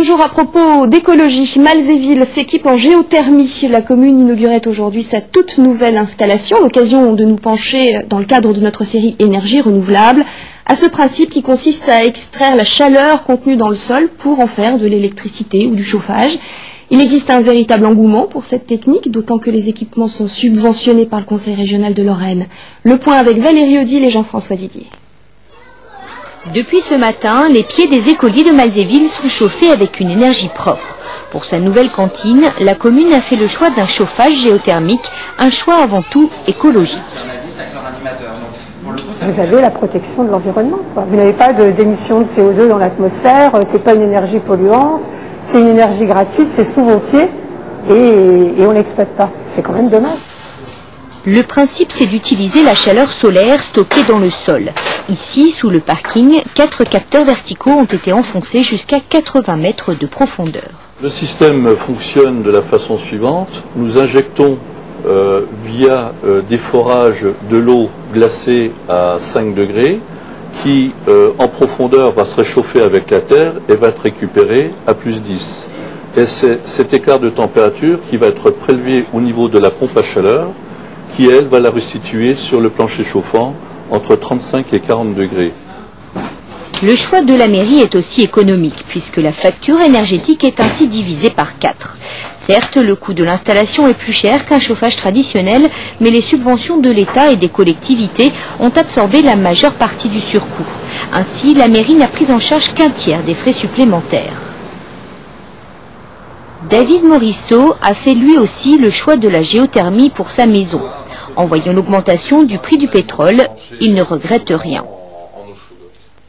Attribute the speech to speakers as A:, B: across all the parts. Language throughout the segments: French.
A: Toujours à propos d'écologie, Malzéville s'équipe en géothermie. La commune inaugurait aujourd'hui sa toute nouvelle installation, l'occasion de nous pencher dans le cadre de notre série Énergie renouvelable, à ce principe qui consiste à extraire la chaleur contenue dans le sol pour en faire de l'électricité ou du chauffage. Il existe un véritable engouement pour cette technique, d'autant que les équipements sont subventionnés par le Conseil régional de Lorraine. Le point avec Valérie Odile et Jean-François Didier.
B: Depuis ce matin, les pieds des écoliers de Malzéville sont chauffés avec une énergie propre. Pour sa nouvelle cantine, la commune a fait le choix d'un chauffage géothermique, un choix avant tout écologique.
C: Vous avez la protection de l'environnement. Vous n'avez pas d'émissions de CO2 dans l'atmosphère, c'est pas une énergie polluante, c'est une énergie gratuite, c'est sous vos pieds et on l'exploite pas. C'est quand même dommage.
B: Le principe, c'est d'utiliser la chaleur solaire stockée dans le sol. Ici, sous le parking, 4 capteurs verticaux ont été enfoncés jusqu'à 80 mètres de profondeur.
D: Le système fonctionne de la façon suivante. Nous injectons via des forages de l'eau glacée à 5 degrés qui, en profondeur, va se réchauffer avec la terre et va être récupéré à plus 10. Et c'est cet écart de température qui va être prélevé au niveau de la pompe à chaleur qui, elle, va la restituer sur le plancher chauffant entre 35 et 40 degrés.
B: Le choix de la mairie est aussi économique, puisque la facture énergétique est ainsi divisée par 4. Certes, le coût de l'installation est plus cher qu'un chauffage traditionnel, mais les subventions de l'État et des collectivités ont absorbé la majeure partie du surcoût. Ainsi, la mairie n'a pris en charge qu'un tiers des frais supplémentaires. David Morisseau a fait lui aussi le choix de la géothermie pour sa maison. En voyant l'augmentation du prix du pétrole, il ne regrette rien.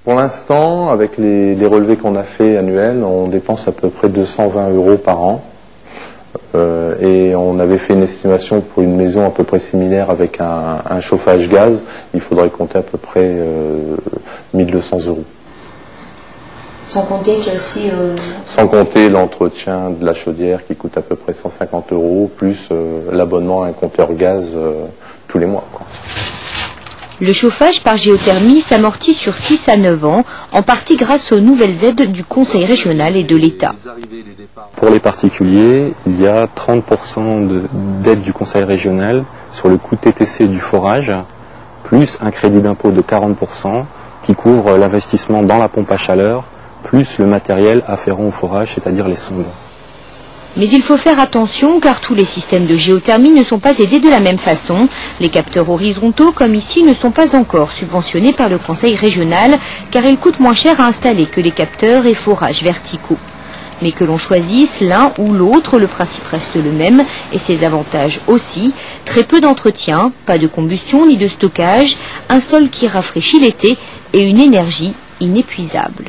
E: Pour l'instant, avec les relevés qu'on a fait annuels, on dépense à peu près 220 € par an. Et on avait fait une estimation pour une maison à peu près similaire avec un chauffage gaz. Il faudrait compter à peu près 1200 €.
B: Sans compter qu'il y a aussi...
E: Sans compter l'entretien de la chaudière qui coûte à peu près 150 €, plus l'abonnement à un compteur gaz tous les mois, quoi.
B: Le chauffage par géothermie s'amortit sur 6 à 9 ans, en partie grâce aux nouvelles aides du Conseil régional et de l'État.
F: Pour les particuliers, il y a 30% d'aide du Conseil régional sur le coût TTC du forage, plus un crédit d'impôt de 40% qui couvre l'investissement dans la pompe à chaleur, plus le matériel afférent au forage, c'est-à-dire les sondes.
B: Mais il faut faire attention car tous les systèmes de géothermie ne sont pas aidés de la même façon. Les capteurs horizontaux, comme ici, ne sont pas encore subventionnés par le Conseil régional car ils coûtent moins cher à installer que les capteurs et forages verticaux. Mais que l'on choisisse l'un ou l'autre, le principe reste le même et ses avantages aussi. Très peu d'entretien, pas de combustion ni de stockage, un sol qui rafraîchit l'été et une énergie inépuisable.